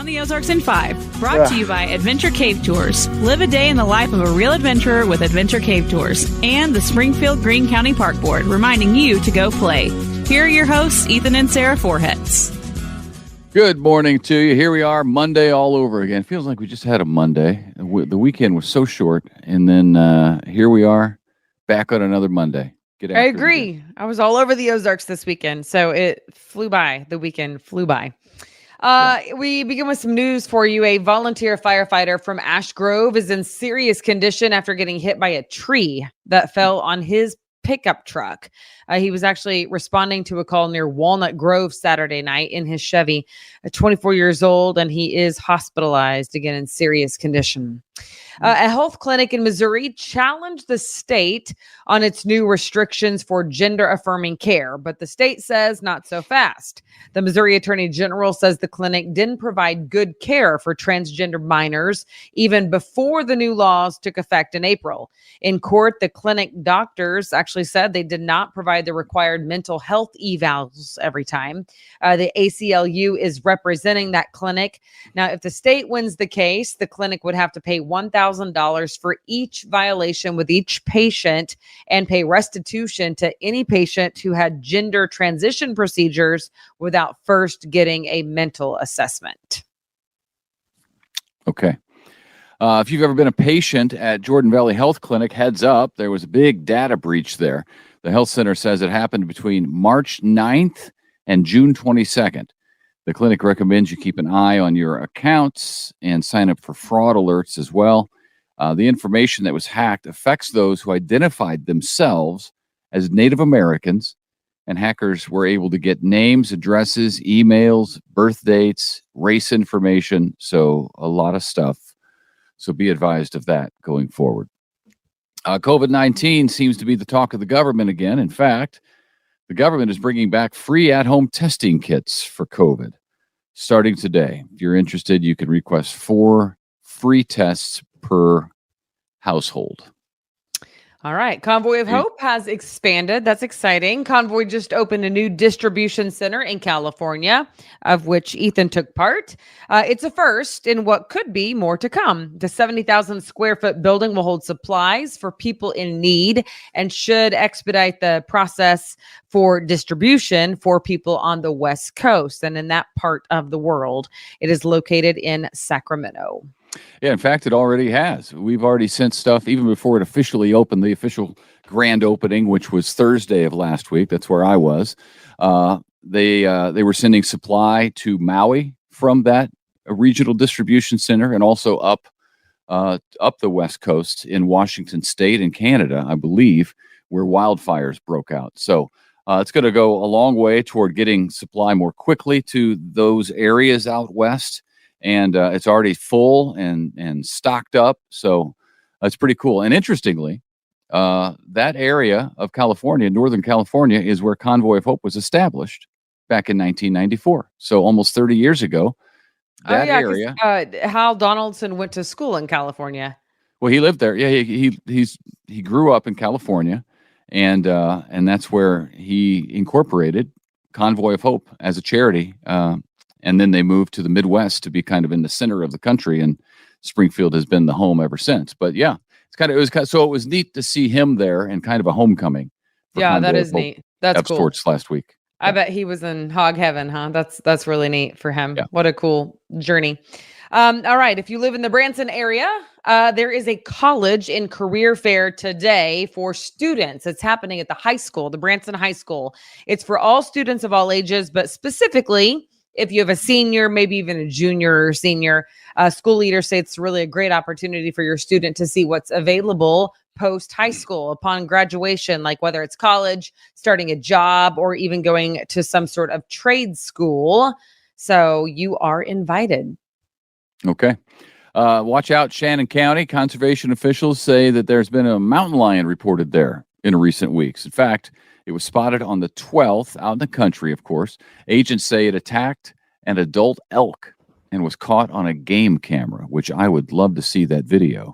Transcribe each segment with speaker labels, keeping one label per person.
Speaker 1: On the Ozarks in 5, brought to you by Adventure Cave Tours. Live a day in the life of a real adventurer with Adventure Cave Tours. And the Springfield Greene County Park Board, reminding you to go play. Here are your hosts, Ethan and Sarah Forhetz.
Speaker 2: Good morning to you. Here we are, Monday all over again. Feels like we just had a Monday. The weekend was so short, and then here we are, back on another Monday.
Speaker 3: I agree. I was all over the Ozarks this weekend, so it flew by. The weekend flew by. We begin with some news for you. A volunteer firefighter from Ash Grove is in serious condition after getting hit by a tree that fell on his pickup truck. He was actually responding to a call near Walnut Grove Saturday night in his Chevy, 24 years old, and he is hospitalized again in serious condition. A health clinic in Missouri challenged the state on its new restrictions for gender-affirming care, but the state says not so fast. The Missouri Attorney General says the clinic didn't provide good care for transgender minors even before the new laws took effect in April. In court, the clinic doctors actually said they did not provide the required mental health evals every time. The ACLU is representing that clinic. Now, if the state wins the case, the clinic would have to pay $1,000 for each violation with each patient and pay restitution to any patient who had gender transition procedures without first getting a mental assessment.
Speaker 2: Okay. If you've ever been a patient at Jordan Valley Health Clinic, heads up, there was a big data breach there. The health center says it happened between March 9th and June 22nd. The clinic recommends you keep an eye on your accounts and sign up for fraud alerts as well. The information that was hacked affects those who identified themselves as Native Americans, and hackers were able to get names, addresses, emails, birth dates, race information, so a lot of stuff. So be advised of that going forward. COVID-19 seems to be the talk of the government again. In fact, the government is bringing back free at-home testing kits for COVID starting today. If you're interested, you can request 4 free tests per household.
Speaker 3: All right. Convoy of Hope has expanded. That's exciting. Convoy just opened a new distribution center in California, of which Ethan took part. It's a first in what could be more to come. The 70,000 square foot building will hold supplies for people in need and should expedite the process for distribution for people on the West Coast and in that part of the world. It is located in Sacramento.
Speaker 2: Yeah, in fact, it already has. We've already sent stuff even before it officially opened, the official grand opening, which was Thursday of last week. That's where I was. They were sending supply to Maui from that regional distribution center and also up the West Coast in Washington State and Canada, I believe, where wildfires broke out. So it's going to go a long way toward getting supply more quickly to those areas out west. And it's already full and stocked up. So that's pretty cool. And interestingly, that area of California, Northern California, is where Convoy of Hope was established back in 1994. So almost 30 years ago, that area.
Speaker 3: Hal Donaldson went to school in California.
Speaker 2: Well, he lived there. Yeah, he grew up in California, and that's where he incorporated Convoy of Hope as a charity. And then they moved to the Midwest to be kind of in the center of the country, and Springfield has been the home ever since. But yeah, it was neat to see him there and kind of a homecoming.
Speaker 3: Yeah, that is neat. That's cool.
Speaker 2: Sports last week.
Speaker 3: I bet he was in hog heaven, huh? That's really neat for him. Yeah. What a cool journey. All right, if you live in the Branson area, there is a college and career fair today for students. It's happening at the high school, the Branson High School. It's for all students of all ages, but specifically, if you have a senior, maybe even a junior or senior, school leaders say it's really a great opportunity for your student to see what's available post high school upon graduation, like whether it's college, starting a job, or even going to some sort of trade school. So you are invited.
Speaker 2: Okay. Watch out, Shannon County. Conservation officials say that there's been a mountain lion reported there in recent weeks. In fact, it was spotted on the 12th out in the country, of course. Agents say it attacked an adult elk and was caught on a game camera, which I would love to see that video.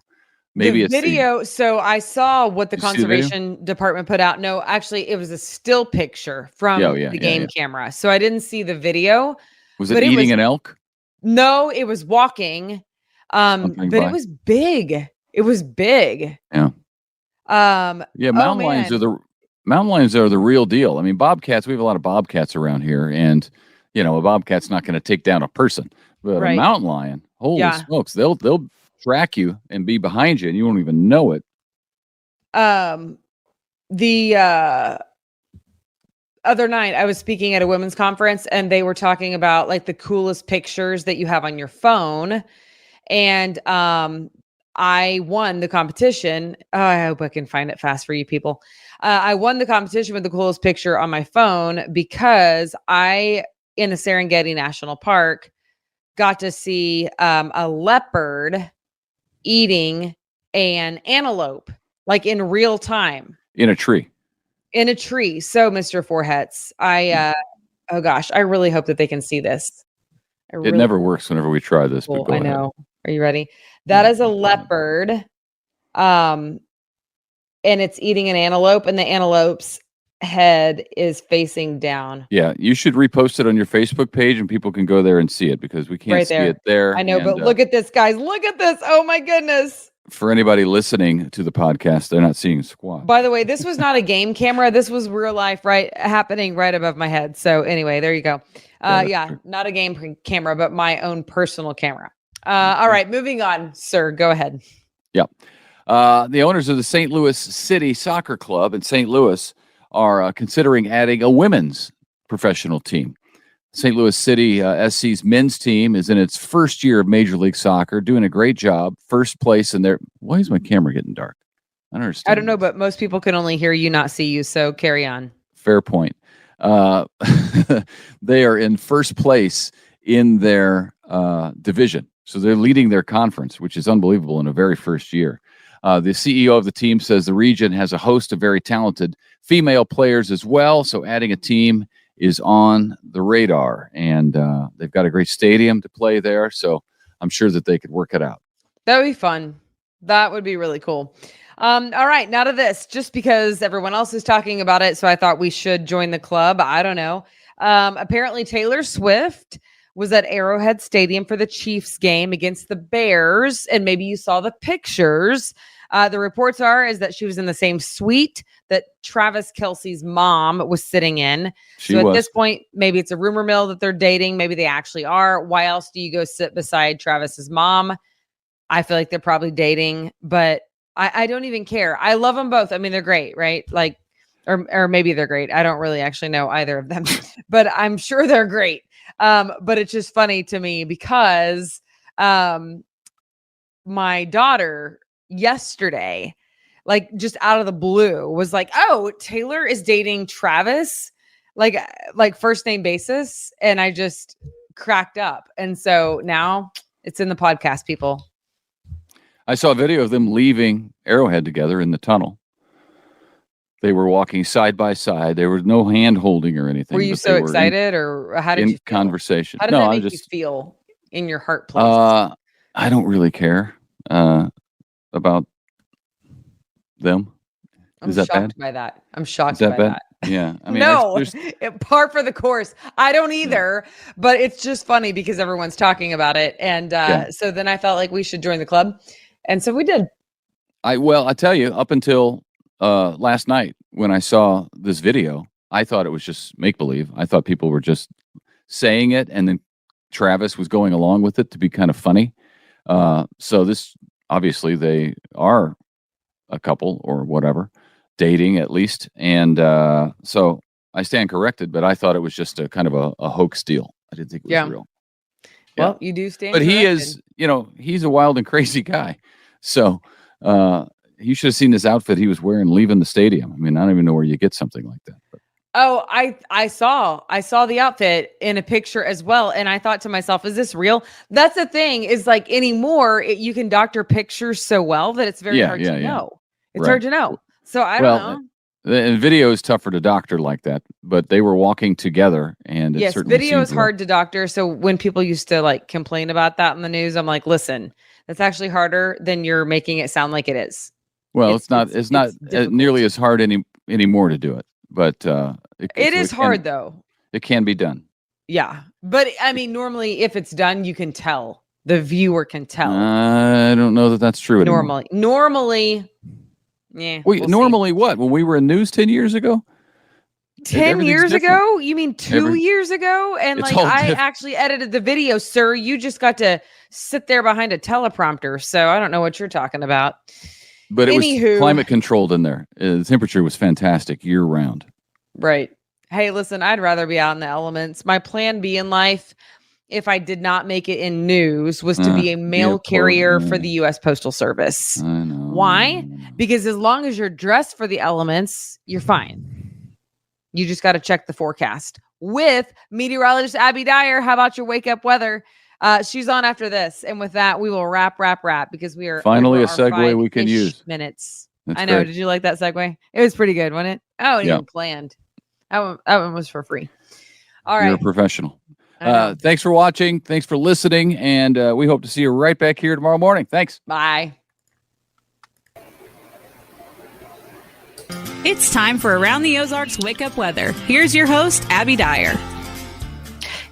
Speaker 2: Maybe it's
Speaker 3: video. So I saw what the conservation department put out. No, actually, it was a still picture from the game camera. So I didn't see the video.
Speaker 2: Was it eating an elk?
Speaker 3: No, it was walking. But it was big. It was big.
Speaker 2: Yeah. Mountain lions are the real deal. I mean, bobcats, we have a lot of bobcats around here, and a bobcat's not going to take down a person, but a mountain lion, holy smokes, they'll track you and be behind you and you won't even know it.
Speaker 3: The other night I was speaking at a women's conference and they were talking about like the coolest pictures that you have on your phone. And I won the competition. Oh, I hope I can find it fast for you people. I won the competition with the coolest picture on my phone because in the Serengeti National Park, got to see a leopard eating an antelope, like in real time.
Speaker 2: In a tree.
Speaker 3: So, Mr. Foreheads, oh gosh, I really hope that they can see this.
Speaker 2: It never works whenever we try this.
Speaker 3: Cool,
Speaker 2: but go
Speaker 3: I know.
Speaker 2: ahead.
Speaker 3: Are you ready? That is a leopard. And it's eating an antelope, and the antelope's head is facing down.
Speaker 2: Yeah, you should repost it on your Facebook page and people can go there and see it because we can't see it there.
Speaker 3: I know, but look at this, guys. Look at this. Oh my goodness.
Speaker 2: For anybody listening to the podcast, they're not seeing squat.
Speaker 3: By the way, this was not a game camera. This was real life, happening right above my head. So anyway, there you go. Not a game camera, but my own personal camera. All right, moving on, sir. Go ahead.
Speaker 2: Yeah. The owners of the St. Louis City Soccer Club in St. Louis are considering adding a women's professional team. St. Louis City SC's men's team is in its first year of Major League Soccer, doing a great job. First place in their... Why is my camera getting dark? I don't understand.
Speaker 3: I don't know, but most people can only hear you, not see you, so carry on.
Speaker 2: Fair point. They are in first place in their division. So they're leading their conference, which is unbelievable in a very first year. The CEO of the team says the region has a host of very talented female players as well. So adding a team is on the radar, and they've got a great stadium to play there. So I'm sure that they could work it out.
Speaker 3: That would be fun. That would be really cool. All right, now to this, just because everyone else is talking about it. So I thought we should join the club. I don't know. Apparently Taylor Swift was at Arrowhead Stadium for the Chiefs game against the Bears. And maybe you saw the pictures. The reports is that she was in the same suite that Travis Kelce's mom was sitting in. At this point, maybe it's a rumor mill that they're dating. Maybe they actually are. Why else do you go sit beside Travis's mom? I feel like they're probably dating, but I don't even care. I love them both. I mean, they're great, right? Like, or maybe they're great. I don't really actually know either of them, but I'm sure they're great. But it's just funny to me because my daughter yesterday, like just out of the blue, was like, "Oh, Taylor is dating Travis," like first name basis, and I just cracked up. And so now it's in the podcast, people.
Speaker 2: I saw a video of them leaving Arrowhead together in the tunnel. They were walking side by side. There was no hand holding or anything.
Speaker 3: Were you so excited, or how did you feel?
Speaker 2: Conversation?
Speaker 3: How did that make you feel in your heart place?
Speaker 2: I don't really care about them.
Speaker 3: I'm
Speaker 2: Is that
Speaker 3: shocked
Speaker 2: bad?
Speaker 3: by that. I'm shocked by that.
Speaker 2: Yeah. I mean,
Speaker 3: no, par for the course. I don't either, but it's just funny because everyone's talking about it. And so then I felt like we should join the club. And so we did.
Speaker 2: I tell you, up until last night when I saw this video, I thought it was just make-believe. I thought people were just saying it, and then Travis was going along with it to be kind of funny. So this, obviously, they are a couple or whatever, dating at least. And so I stand corrected, but I thought it was just a kind of a hoax deal. I didn't think it was real.
Speaker 3: Well, you do stand
Speaker 2: But
Speaker 3: corrected.
Speaker 2: he is, he's a wild and crazy guy. So you should have seen this outfit he was wearing leaving the stadium. I mean, I don't even know where you get something like that. But.
Speaker 3: Oh, I saw the outfit in a picture as well. And I thought to myself, is this real? That's the thing, is like anymore, you can doctor pictures so well that it's very hard to know. It's hard to know. So I don't know.
Speaker 2: The video is tougher to doctor like that, but they were walking together, and it certainly
Speaker 3: video is hard to doctor. So when people used to like complain about that in the news, I'm like, listen, that's actually harder than you're making it sound like it is.
Speaker 2: Well, it's not nearly as hard anymore to do it, but
Speaker 3: it is hard though.
Speaker 2: It can be done.
Speaker 3: Yeah. But I mean, normally if it's done, you can tell. The viewer can tell.
Speaker 2: I don't know that that's true anymore.
Speaker 3: Normally, yeah.
Speaker 2: Wait, normally what? When we were in news 10 years ago?
Speaker 3: 10 years ago? You mean 2 years ago? And
Speaker 2: It's
Speaker 3: like,
Speaker 2: all
Speaker 3: I
Speaker 2: different.
Speaker 3: actually edited the video, sir. You just got to sit there behind a teleprompter. So I don't know what you're talking about.
Speaker 2: But it was
Speaker 3: Anywho.
Speaker 2: climate controlled in there. The temperature was fantastic year round.
Speaker 3: Right. Hey, listen, I'd rather be out in the elements. My plan B in life, if I did not make it in news, was to be a mail carrier for the U.S. Postal Service.
Speaker 2: I know.
Speaker 3: Why? Because as long as you're dressed for the elements, you're fine. You just got to check the forecast with meteorologist Abby Dyer. How about your wake up weather? She's on after this. And with that, we will wrap because we are
Speaker 2: finally
Speaker 3: over
Speaker 2: a segue we can use.
Speaker 3: Minutes.
Speaker 2: That's
Speaker 3: I know.
Speaker 2: great.
Speaker 3: Did you like that segue? It was pretty good, wasn't it? Oh, it even planned. That one was for free. All right.
Speaker 2: You're a professional. Thanks for watching. Thanks for listening. And we hope to see you right back here tomorrow morning. Thanks.
Speaker 3: Bye.
Speaker 1: It's time for Around the Ozarks Wake Up Weather. Here's your host, Abby Dyer.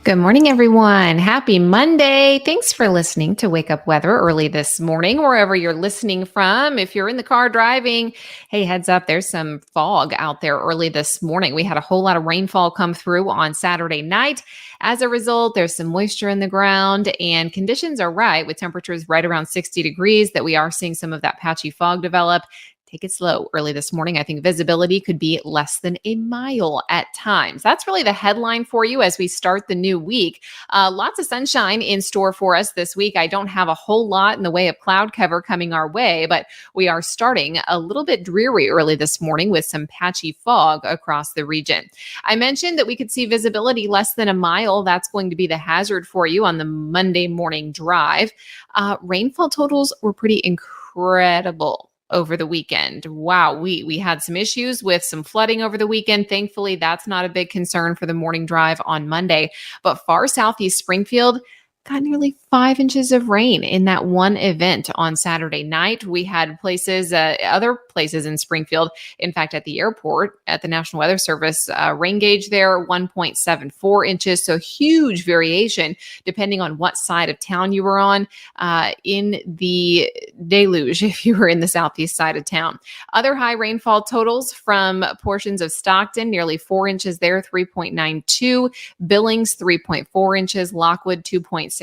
Speaker 4: Good morning, everyone. Happy Monday. Thanks for listening to Wake Up Weather early this morning, wherever you're listening from. If you're in the car driving, hey, heads up, there's some fog out there early this morning. We had a whole lot of rainfall come through on Saturday night. As a result, there's some moisture in the ground and conditions are right with temperatures right around 60 degrees that we are seeing some of that patchy fog develop. Take it slow early this morning. I think visibility could be less than a mile at times. That's really the headline for you as we start the new week. Lots of sunshine in store for us this week. I don't have a whole lot in the way of cloud cover coming our way, but we are starting a little bit dreary early this morning with some patchy fog across the region. I mentioned that we could see visibility less than a mile. That's going to be the hazard for you on the Monday morning drive. Rainfall totals were pretty incredible over the weekend. Wow, we had some issues with some flooding over the weekend. Thankfully, that's not a big concern for the morning drive on Monday. But far southeast Springfield got nearly 5 inches of rain in that one event on Saturday night. We had places, other places in Springfield, in fact, at the airport, at the National Weather Service, rain gauge there, 1.74 inches. So huge variation depending on what side of town you were on in the deluge, if you were in the southeast side of town. Other high rainfall totals from portions of Stockton, nearly 4 inches there, 3.92. Billings, 3.4 inches. Lockwood, 2.65.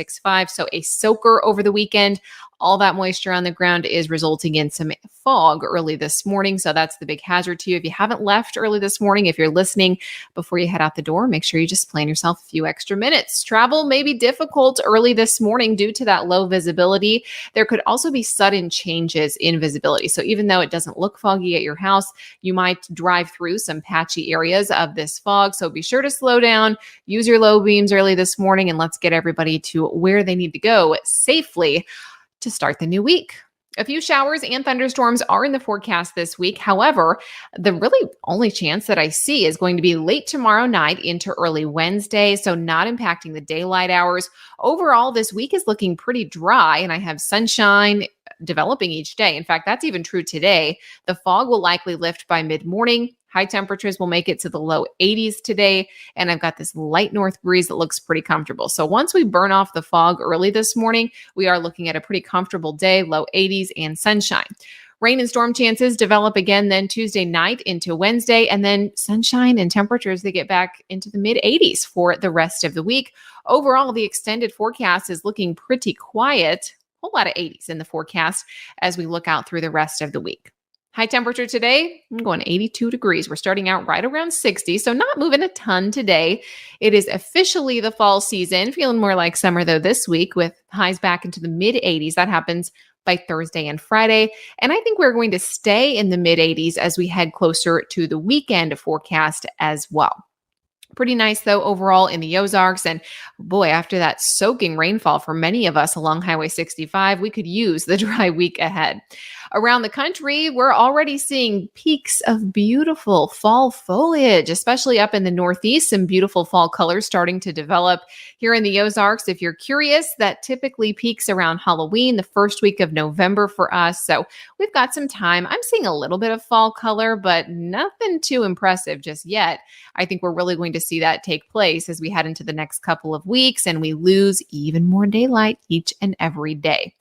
Speaker 4: So a soaker over the weekend. All that moisture on the ground is resulting in some fog early this morning. So that's the big hazard to you. If you haven't left early this morning, if you're listening before you head out the door, make sure you just plan yourself a few extra minutes. Travel may be difficult early this morning due to that low visibility. There could also be sudden changes in visibility. So even though it doesn't look foggy at your house, you might drive through some patchy areas of this fog. So be sure to slow down, use your low beams early this morning, and let's get everybody to where they need to go safely to start the new week. A few showers and thunderstorms are in the forecast this week. However, the really only chance that I see is going to be late tomorrow night into early Wednesday, so not impacting the daylight hours. Overall, this week is looking pretty dry, and I have sunshine developing each day. In fact, that's even true today. The fog will likely lift by mid-morning. High temperatures will make it to the low 80s today, and I've got this light north breeze that looks pretty comfortable. So once we burn off the fog early this morning, we are looking at a pretty comfortable day, low 80s and sunshine. Rain and storm chances develop again then Tuesday night into Wednesday, and then sunshine and temperatures that get back into the mid 80s for the rest of the week. Overall, the extended forecast is looking pretty quiet. A whole lot of 80s in the forecast as we look out through the rest of the week. High temperature today, I'm going 82 degrees. We're starting out right around 60, so not moving a ton today. It is officially the fall season, feeling more like summer though this week with highs back into the mid 80s. That happens by Thursday and Friday. And I think we're going to stay in the mid 80s as we head closer to the weekend forecast as well. Pretty nice, though, overall in the Ozarks. And boy, after that soaking rainfall for many of us along Highway 65, we could use the dry week ahead. Around the country, we're already seeing peaks of beautiful fall foliage, especially up in the Northeast. Some beautiful fall colors starting to develop here in the Ozarks. If you're curious, that typically peaks around Halloween, the first week of November for us. So we've got some time. I'm seeing a little bit of fall color, but nothing too impressive just yet. I think we're really going to see that take place as we head into the next couple of weeks and we lose even more daylight each and every day.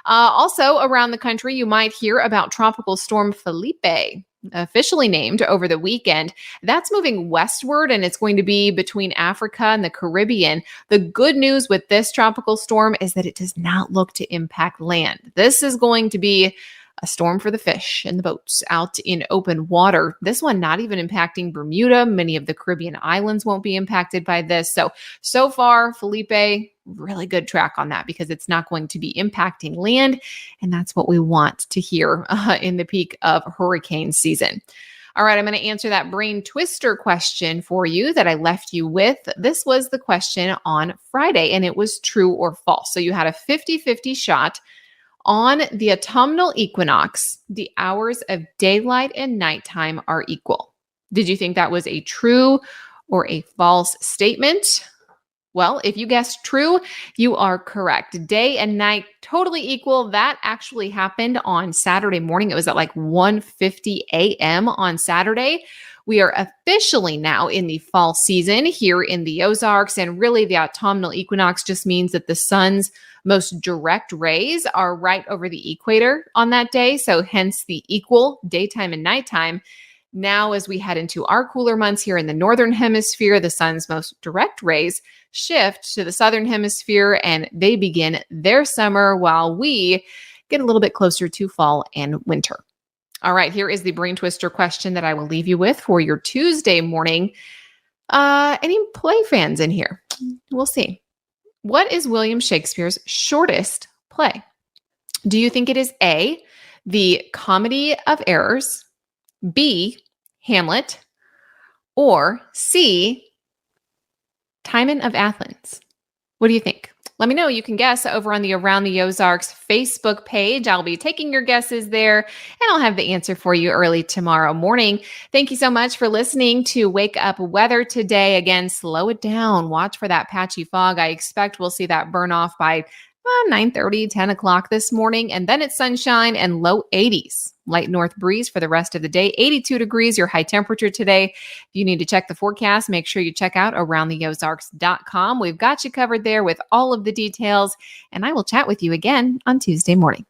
Speaker 4: Also, around the country, you might hear about Tropical Storm Felipe, officially named over the weekend. That's moving westward and it's going to be between Africa and the Caribbean. The good news with this tropical storm is that it does not look to impact land. This is going to be a storm for the fish and the boats out in open water. This one not even impacting Bermuda. Many of the Caribbean islands won't be impacted by this. So far, Felipe, really good track on that because it's not going to be impacting land. And that's what we want to hear in the peak of hurricane season. All right, I'm going to answer that brain twister question for you that I left you with. This was the question on Friday, and it was true or false. So you had a 50-50 shot. On the autumnal equinox, the hours of daylight and nighttime are equal. Did you think that was a true or a false statement? Well, if you guessed true, you are correct. Day and night totally equal. That actually happened on Saturday morning. It was at like 1:50 a.m. on Saturday. We are officially now in the fall season here in the Ozarks, and really the autumnal equinox just means that the sun's most direct rays are right over the equator on that day, so hence the equal daytime and nighttime. Now, as we head into our cooler months here in the northern hemisphere, the sun's most direct rays shift to the southern hemisphere, and they begin their summer while we get a little bit closer to fall and winter. All right, here is the brain twister question that I will leave you with for your Tuesday morning. Any play fans in here? We'll see. What is William Shakespeare's shortest play? Do you think it is A, the Comedy of Errors, B, Hamlet, or C, Timon of Athens? What do you think? Let me know. You can guess over on the Around the Ozarks Facebook page. I'll be taking your guesses there, and I'll have the answer for you early tomorrow morning. Thank you so much for listening to Wake Up Weather today. Again, slow it down. Watch for that patchy fog. I expect we'll see that burn off by 9:30, 10 o'clock this morning, and then it's sunshine and low 80s. Light north breeze for the rest of the day. 82 degrees, your high temperature today. If you need to check the forecast, make sure you check out aroundtheozarks.com. We've got you covered there with all of the details, and I will chat with you again on Tuesday morning.